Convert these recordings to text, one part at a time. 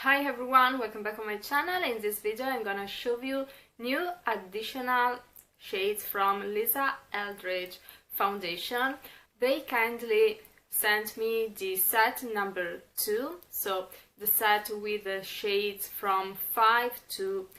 Hi everyone, welcome back on my channel. In this video I'm gonna show you new additional shades from Lisa Eldridge foundation. They kindly sent me the set number 2, so the set with the shades from 5 to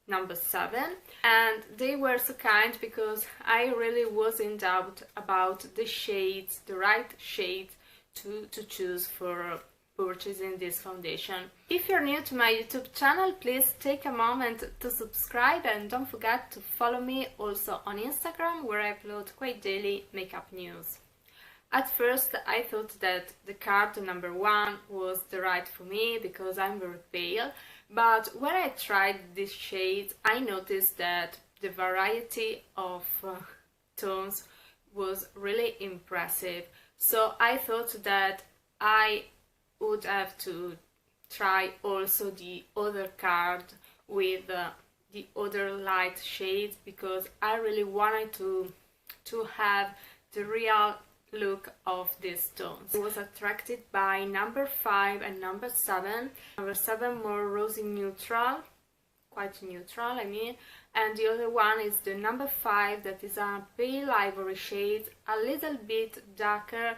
number 7, and they were so kind because I really was in doubt about the shades, the right shades to choose for purchasing this foundation. If you're new to my YouTube channel, please take a moment to subscribe and don't forget to follow me also on Instagram, where I upload quite daily makeup news. At first I thought that the card number 1 was the right for me because I'm very pale, but when I tried these shades I noticed that the variety of tones was really impressive. So I thought that I would have to try also the other card with the other light shades, because I really wanted to have the real look of these tones. I was attracted by number 5 and number 7. Number 7 more rosy neutral, quite neutral I mean, and the other one is the number 5 that is a pale ivory shade, a little bit darker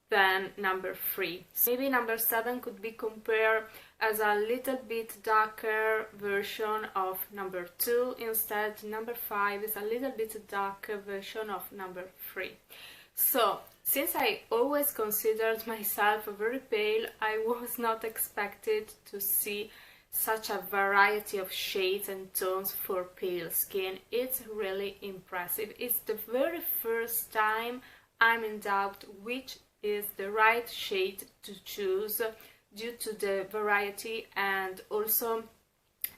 than number 3. So maybe number 7 could be compared as a little bit darker version of number 2. Instead, number 5 is a little bit darker version of number 3. So, since I always considered myself very pale, I was not expected to see such a variety of shades and tones for pale skin. It's really impressive. It's the very first time I'm in doubt which is the right shade to choose due to the variety, and also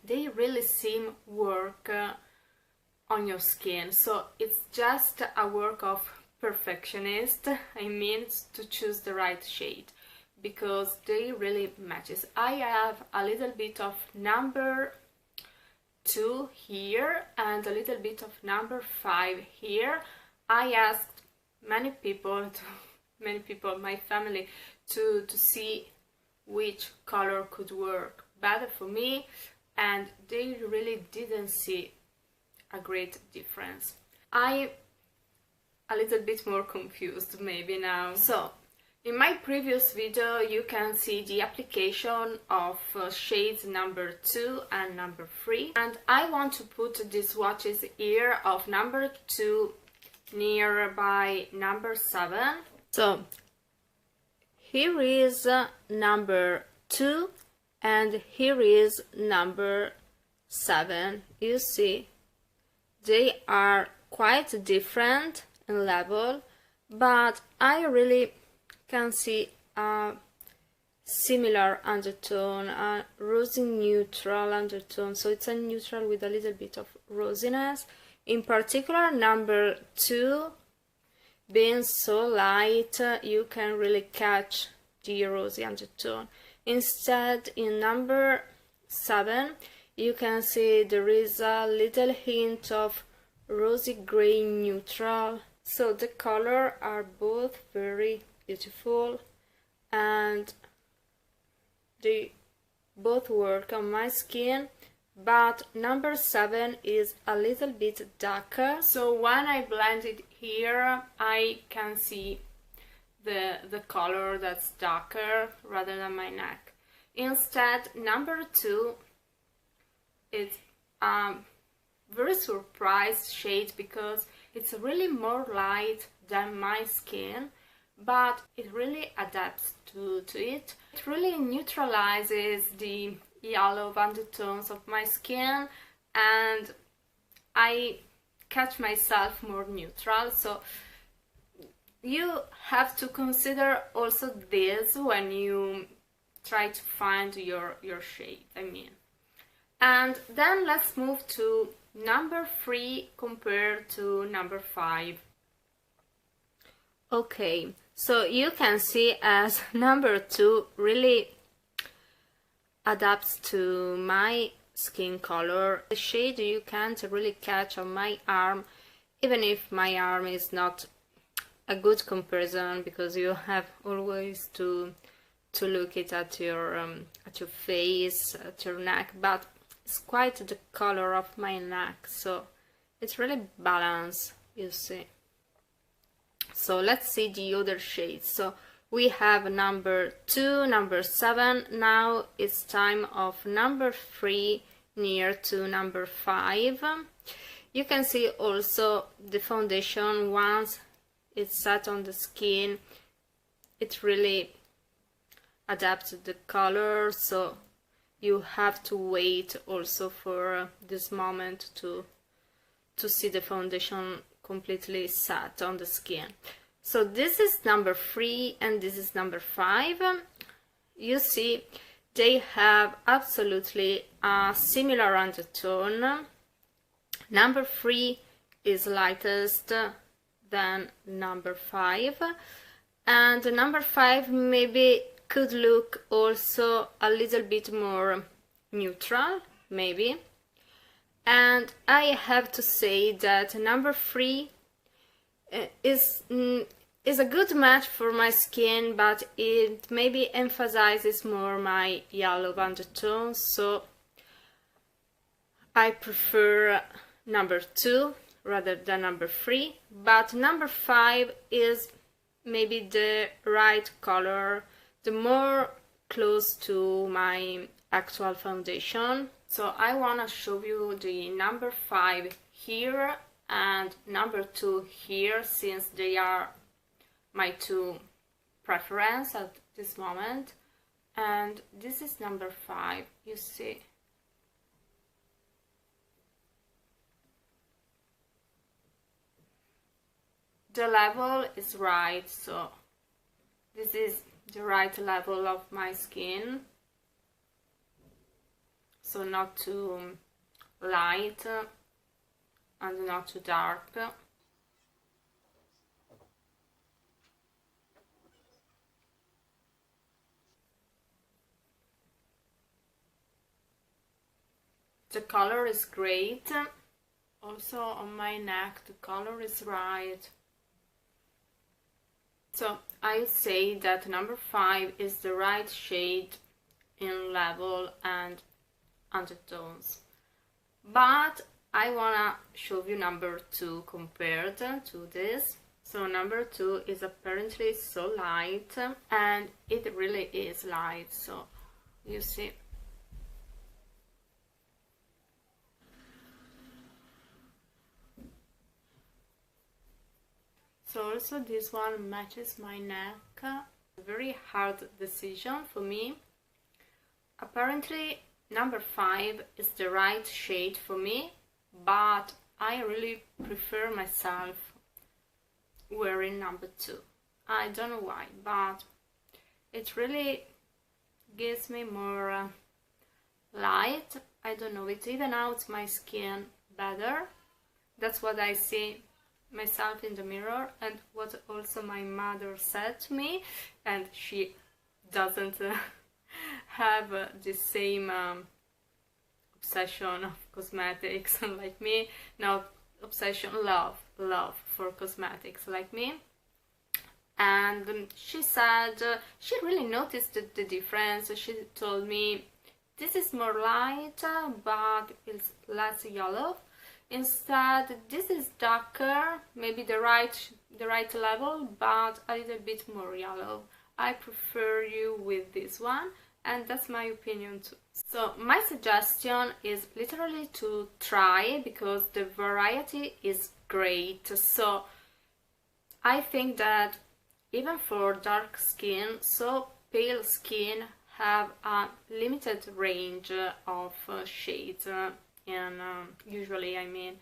they really seem work on your skin. So it's just a work of perfectionist, I mean, to choose the right shade, because they really matches. I have a little bit of number 2 here and a little bit of number 5 here. I asked many people, my family, to see which color could work better for me, and they really didn't see a great difference. I'm a little bit more confused maybe now. So in my previous video you can see the application of shades number 2 and number 3, and I want to put these swatches here of number 2 nearby number 7. So here is number 2 and here is number 7. You see, they are quite different in level, but I really can see a similar undertone, a rosy neutral undertone. So it's a neutral with a little bit of rosiness. In particular, number 2 being so light, you can really catch the rosy undertone. Instead, in number 7, you can see there is a little hint of rosy gray neutral. So the color are both very beautiful and they both work on my skin, but number 7 is a little bit darker. So when I blend it here, I can see the color that's darker rather than my neck. Instead, number 2 is very surprised shade because it's really more light than my skin, but it really adapts to it. It really neutralizes the yellow undertones of my skin, and I catch myself more neutral. So you have to consider also this when you try to find your shade, I mean. And then let's move to number 3 compared to number 5. Okay, so you can see as number 2 really adapts to my skin color. The shade you can't really catch on my arm, even if my arm is not a good comparison, because you have always to to look it at your face, at your neck, but it's quite the color of my neck, so it's really balanced, you see. So let's see the other shades. So we have number 2, number 7. Now it's time of number 3 near to number 5. You can see also the foundation, once it's set on the skin, it really adapts the color, so you have to wait also for this moment to see the foundation completely set on the skin. So this is number 3 and this is number 5. You see they have absolutely a similar undertone. Number 3 is lightest than number 5, and number 5 maybe could look also a little bit more neutral, maybe. And I have to say that number 3 is a good match for my skin, but it maybe emphasizes more my yellow undertone, so I prefer number 2 rather than number 3. But number 5 is maybe the right color, the more close to my actual foundation. So I want to show you the number 5 here and number 2 here, since they are my two preference at this moment. And this is number 5, you see. The level is right, so this is the right level of my skin, so not too light and not too dark. The color is great. Also on my neck the color is right. So I say that number 5 is the right shade in level and undertones. But I wanna show you number 2 compared to this. So number 2 is apparently so light, and it really is light, so you see. So also this one matches my neck. A very hard decision for me. Apparently number 5 is the right shade for me, but I really prefer myself wearing number 2. I don't know why, but it really gives me more light. I don't know, it even out my skin better. That's what I see myself in the mirror, and what also my mother said to me, and she doesn't have the same obsession of cosmetics like me. No, obsession, love for cosmetics like me. And she said she really noticed the difference. She told me this is more light, but it's less yellow. Instead, this is darker, maybe the right level, but a little bit more yellow. I prefer you with this one, and that's my opinion too. So my suggestion is literally to try, because the variety is great. So I think that even for dark skin, so pale skin have a limited range of shades. Usually, I mean,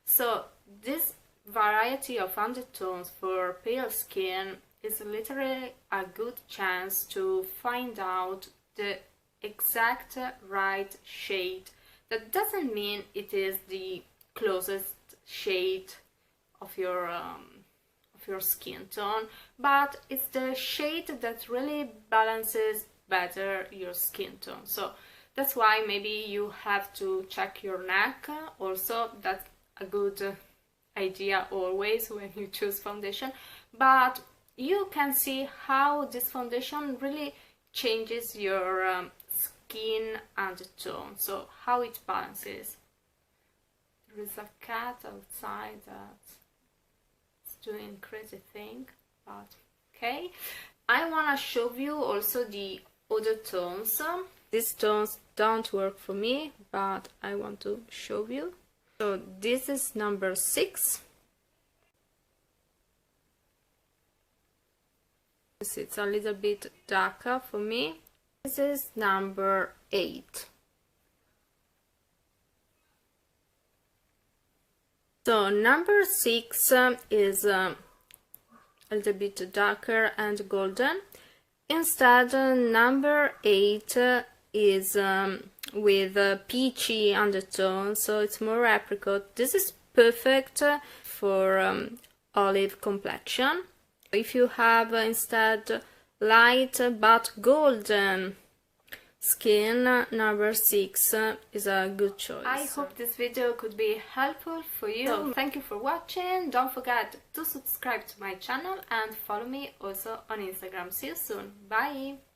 so this variety of undertones for pale skin is literally a good chance to find out the exact right shade. That doesn't mean it is the closest shade of your skin tone, but it's the shade that really balances better your skin tone. So that's why maybe you have to check your neck also. That's a good idea always when you choose foundation. But you can see how this foundation really changes your skin undertone, so how it balances. There is a cat outside that's doing crazy thing, but okay. I want to show you also the other tones. These tones don't work for me, but I want to show you. So this is number 6. It's a little bit darker for me. This is number 8. So number 6 is a little bit darker and golden. Instead, number 8 is with a peachy undertone, so it's more apricot. This is perfect for olive complexion. If you have instead light but golden skin, number 6 is a good choice. I hope this video could be helpful for you. So, thank you for watching. Don't forget to subscribe to my channel and follow me also on Instagram. See you soon. Bye!